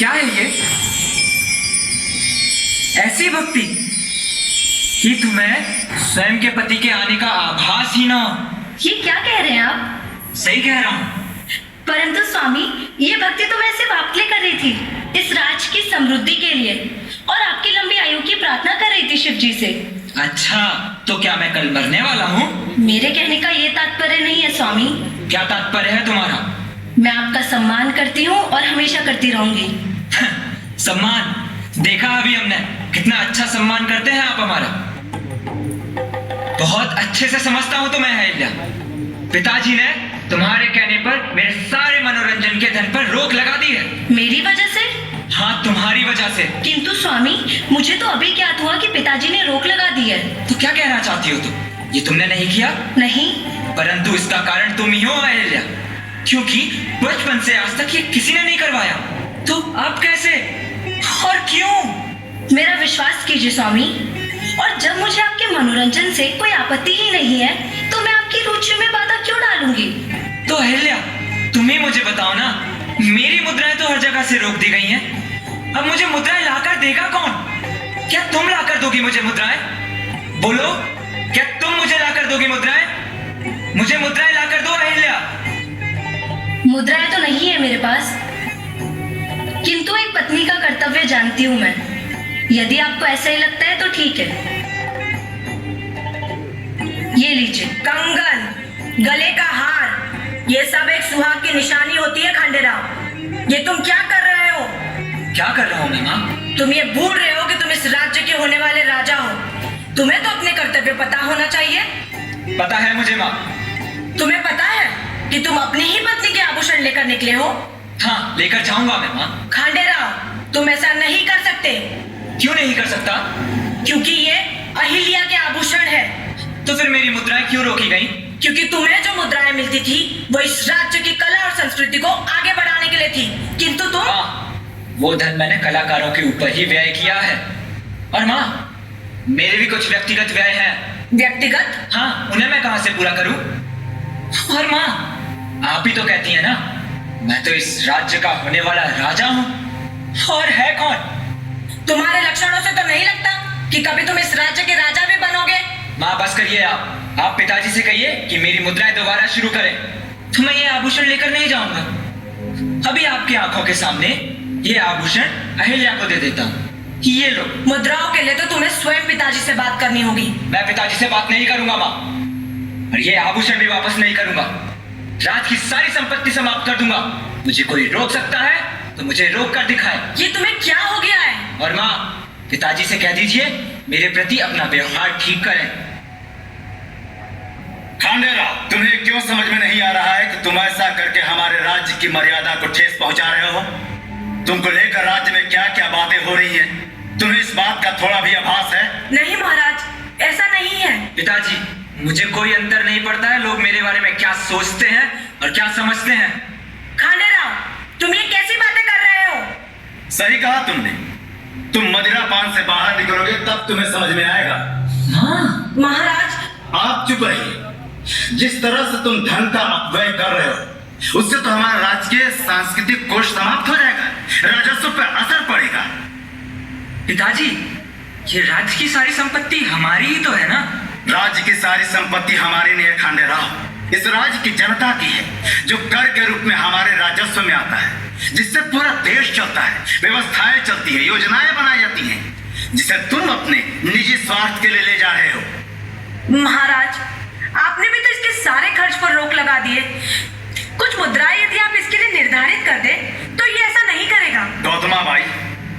क्या है ये? ऐसी भक्ति कि तुम्हें स्वयं के पति के आने का आभास ही ना हो। ये क्या कह रहे हैं आप? सही कह रहा हूँ। परंतु स्वामी, ये भक्ति तो मैं सिर्फ आपके लिए कर रही थी, इस राज की समृद्धि के लिए, और आपकी लंबी आयु की प्रार्थना कर रही थी शिव जी से। अच्छा, तो क्या मैं कल मरने वाला हूँ? मेरे कहने का ये तात्पर्य नहीं है स्वामी। क्या तात्पर्य है तुम्हारा? मैं आपका सम्मान करती हूँ और हमेशा करती रहूंगी। सम्मान? देखा अभी हमने कितना अच्छा सम्मान करते हैं आप हमारा। बहुत अच्छे से समझता हूँ तुम्हें अहिल्या। पिताजी ने तुम्हारे कहने पर मेरे सारे मनोरंजन के धन पर रोक लगा दी है। मेरी वजह से? हाँ, तुम्हारी वजह से। किंतु स्वामी, मुझे तो अभी ज्ञात हुआ कि पिताजी ने रोक लगा दी है। तो क्या कहना चाहती हो तुम? ये तुमने नहीं किया? नहीं। परंतु इसका कारण तुम ही हो अहिल्या, क्योंकि बचपन से आज तक ये किसी ने नहीं करवाया। तो अब कैसे और क्यों? मेरा विश्वास कीजिए स्वामी, और जब मुझे आपके मनोरंजन से कोई आपत्ति ही नहीं है, तो मैं आपकी रुचि में बाधा क्यों डालूंगी? तो अहिल्या, तुम ही मुझे बताओ ना, मेरी मुद्राएं तो हर जगह से रोक दी गई हैं। अब मुझे मुद्राएं लाकर देगा कौन? क्या तुम लाकर दोगी मुझे मुद्राएं? बोलो, क्या तुम मुझे लाकर दोगी मुद्राएं? मुझे मुद्राएं लाकर दो अहिल्या। मुद्राएं तो नहीं है मेरे पास, किंतु एक पत्नी का कर्तव्य जानती हूँ मैं। यदि आपको ऐसा ही लगता है तो ठीक है। ये लीजिए। कंगन, गले का हार, ये सब एक सुहाग की निशानी होती है खंडेराव। ये तुम क्या कर रहे हो? क्या कर रहा हूँ मैं माँ? तुम ये भूल रहे हो कि तुम इस राज्य के होने वाले राजा हो। तुम्हें तो अपने कर्तव्य पता होना चाहिए। पता है मुझे माँ। तुम्हें पता है कि तुम अपनी ही पत्नी के आभूषण लेकर निकले हो? हाँ, लेकर जाऊंगा मैं माँ। खंडेराव, तुम ऐसा नहीं कर सकते। क्यों नहीं कर सकता? क्योंकि ये अहिल्या के आभूषण है। तो फिर मेरी मुद्राएं क्यों रोकी गई? क्योंकि तुम्हें जो मुद्राएं मिलती थी वो इस राज्य की कला और संस्कृति को आगे बढ़ाने के लिए थी, किंतु तुम। हाँ, वो धन मैंने कलाकारों के ऊपर ही व्यय किया है। और माँ, मेरे भी कुछ व्यक्तिगत व्यय हैं। व्यक्तिगत? हाँ, उन्हें मैं कहां से पूरा करूं? और माँ, आप ही तो कहती है ना, मैं तो इस राज्य का होने वाला राजा हूँ। और है कौन? तुम्हारे लक्षणों से तो नहीं लगता कि कभी तुम इस राज्य के राजा भी बनोगे। माँ, बस करिए आप पिताजी से कहिए कि मेरी मुद्राएं दोबारा शुरू करें, तो मैं ये आभूषण लेकर नहीं जाऊंगा। अभी आपकी आंखों के सामने ये आभूषण अहिल्या को दे देता हूँ। ये लो। मुद्राओं के लिए तो तुम्हें स्वयं पिताजी से बात करनी होगी। मैं पिताजी से बात नहीं करूंगा माँ, और ये आभूषण भी वापस नहीं करूंगा। राज की सारी संपत्ति समाप्त कर दूंगा। मुझे कोई रोक सकता है तो मुझे रोक कर दिखाए। ये तुम्हें क्या हो गया है? और माँ, पिताजी से कह दीजिए मेरे प्रति अपना व्यवहार ठीक करें। खंडेराव, तुम्हें क्यों समझ में नहीं आ रहा है कि तुम ऐसा करके हमारे राज्य की मर्यादा को ठेस पहुंचा रहे हो? तुमको लेकर राज्य में क्या क्या बातें हो रही हैं? तुम्हें इस बात का थोड़ा भी आभास है? नहीं महाराज, ऐसा नहीं है। पिताजी, मुझे कोई अंतर नहीं पड़ता है लोग मेरे बारे में क्या सोचते हैं और क्या समझते हैं। खंडेराव, तुम ये कैसी बातें कर रहे हो? सही कहा तुमने। तुम मदिरापान से बाहर निकलोगे तब तुम्हें समझ में आएगा। हाँ। महाराज, आप चुप रहिए। जिस तरह से तुम धन का अपव्यय कर रहे हो, उससे तो हमारा राजकीय सांस्कृतिक कोष समाप्त हो जाएगा, राजस्व पर असर पड़ेगा। पिताजी, ये राज्य की सारी संपत्ति हमारी ही तो है ना? राज्य की सारी संपत्ति हमारी नहीं है खंडेराव, इस राज्य की जनता की है, जो कर के रूप में हमारे राजस्व में आता है, जिससे पूरा देश चलता है, व्यवस्थाएं चलती है, योजनाएं बनाई जाती हैं, जिसे तुम अपने निजी स्वार्थ के लिए ले जा रहे हो। महाराज, आपने भी तो इसके सारे खर्च पर रोक लगा दिए। कुछ मुद्राएं यदि आप इसके लिए निर्धारित कर दे तो ये ऐसा नहीं करेगा। गौतमा बाई,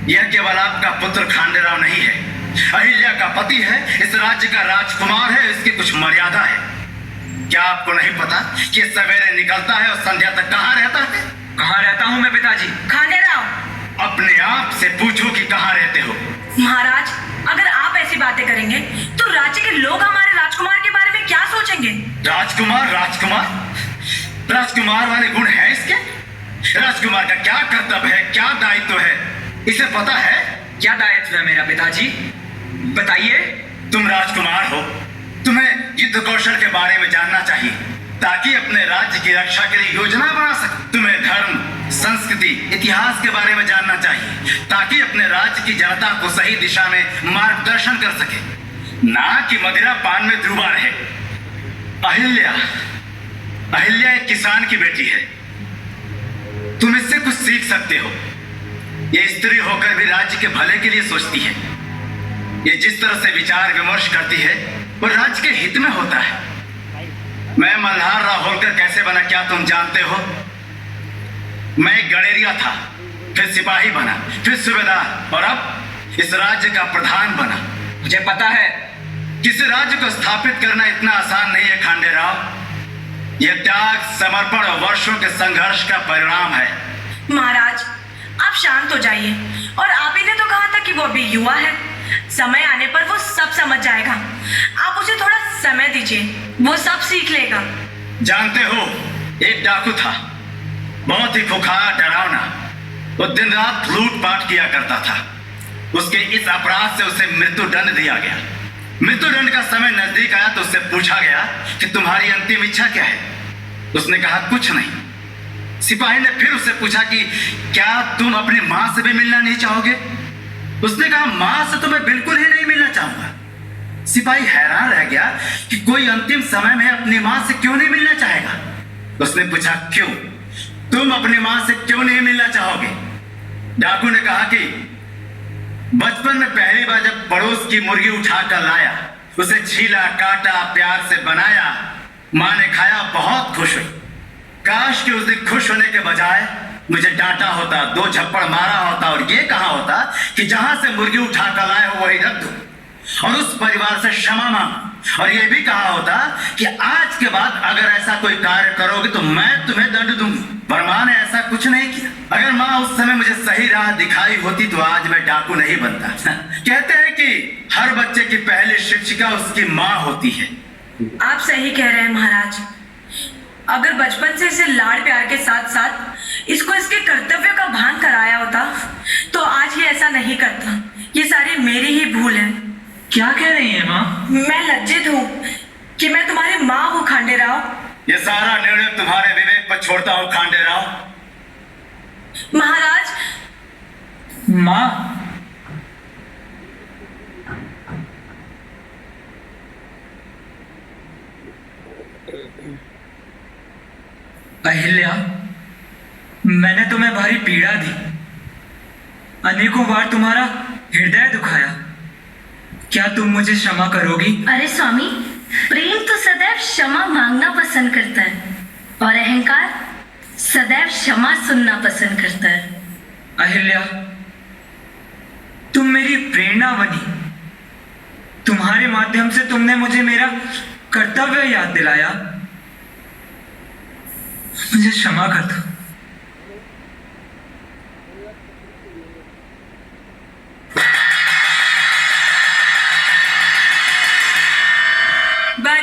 यह केवल आपका पुत्र खंडेराव नहीं है, अहिल्या का पति है, इस राज्य का राजकुमार है, इसकी कुछ मर्यादा है। क्या आपको नहीं पता कि सवेरे निकलता है और संध्या तक कहाँ रहता है? कहाँ रहता हूँ मैं पिताजी? खंडेराव, अपने आप से पूछो कि कहाँ रहते हो। महाराज, अगर आप ऐसी बातें करेंगे तो राज्य के लोग हमारे राजकुमार के बारे में क्या सोचेंगे? राजकुमार? राजकुमार वाले गुण है इसके? राजकुमार का क्या कर्तव्य है, क्या दायित्व है, इसे पता है? क्या दायित्व है मेरा पिताजी, बताइए। तुम राजकुमार हो, तुम्हें युद्ध कौशल के बारे में जानना चाहिए, ताकि अपने राज्य की रक्षा के लिए योजना बना सके। तुम्हें धर्म, संस्कृति, इतिहास के बारे में जानना चाहिए ताकि अपने राज्य की जनता को सही दिशा में मार्गदर्शन कर सके, ना कि मदिरा पान में डूबा रहे। अहिल्या एक किसान की बेटी है। तुम इससे कुछ सीख सकते हो। ये स्त्री होकर भी राज्य के भले के लिए सोचती है। ये जिस तरह से विचार विमर्श करती है वो राज्य के हित में होता है। मैं मल्हार राव होलकर कैसे बना क्या तुम जानते हो? मैं एक गडेरिया था, फिर सिपाही बना, फिर सूबेदार और अब इस राज्य का प्रधान बना। मुझे पता है किसी राज्य को स्थापित करना इतना आसान नहीं है खांडे राव। यह त्याग, समर्पण और वर्षों के संघर्ष का परिणाम है। महाराज, आप शांत हो जाइए। और आप ही ने तो कहा था कि वो अभी युवा है, समय आने पर वो सब समझ जाएगा। आप उसे थोड़ा समय दीजिए, वो सब सीख लेगा। जानते हो, एक डाकू था, बहुत ही खुखार, डरावना। वो दिन रात लूटपाट किया करता था। उसके इस अपराध से उसे मृत्यु दंड दिया गया। मृत्यु दंड का समय नजदीक आया तो उससे पूछा गया कि तुम्हारी अंतिम इच्छा क्या है? उसने कहा कुछ नहीं। सिपाही ने फिर उससे पूछा कि क्या तुम अपनी मां से भी मिलना नहीं चाहोगे? उसने कहा मां से तो मैं बिल्कुल ही नहीं मिलना चाहूंगा। सिपाही हैरान रह गया कि कोई अंतिम समय में अपनी मां से क्यों नहीं मिलना चाहेगा। उसने पूछा क्यों, तुम अपनी मां से क्यों नहीं मिलना चाहोगे? डाकू ने कहा कि बचपन में पहली बार जब पड़ोस की मुर्गी उठाकर लाया, उसे छीला, काटा, प्यार से बनाया, मां ने खाया, बहुत खुश हुई। काश कि उस दिन खुश होने के बजाय मुझे डांटा होता, 2 झप्पड़ मारा होता और ये कहा होता कि जहां से मुर्गी उठा कर लाए हो वही रख दो और उस परिवार से क्षमा मांगो। और ये भी कहा होता कि आज के बाद अगर ऐसा कोई कार्य करोगे तो मैं तुम्हें दंड दूंगी। पर मां ने ऐसा कुछ नहीं किया। अगर मां उस समय मुझे सही राह दिखाई होती तो आज मैं डाकू नहीं बनता। कहते हैं कि हर बच्चे की पहली शिक्षिका उसकी मां होती है। आप सही कह रहे हैं महाराज। अगर बचपन से इसे लाड़ प्यार के साथ साथ इसको इसके कर्तव्य का भान कराया होता तो आज ये ऐसा नहीं करता। ये सारी मेरी ही भूल है। क्या कह रही है माँ? मैं लज्जित हूँ कि मैं तुम्हारी माँ हूँ खांडे राव। ये सारा निर्णय तुम्हारे विवेक पर छोड़ता हूँ खांडे राव। महाराज, माँ, अहिल्या, मैंने तुम्हें भारी पीड़ा दी, अनेकों बार तुम्हारा हृदय दुखाया। क्या तुम मुझे क्षमा करोगी? अरे स्वामी, प्रेम तो सदैव क्षमा मांगना पसंद करता है और अहंकार सदैव क्षमा सुनना पसंद करता है। अहिल्या, तुम मेरी प्रेरणा बनी। तुम्हारे माध्यम से तुमने मुझे मेरा कर्तव्य याद दिलाया। मुझे क्षमा कर दो।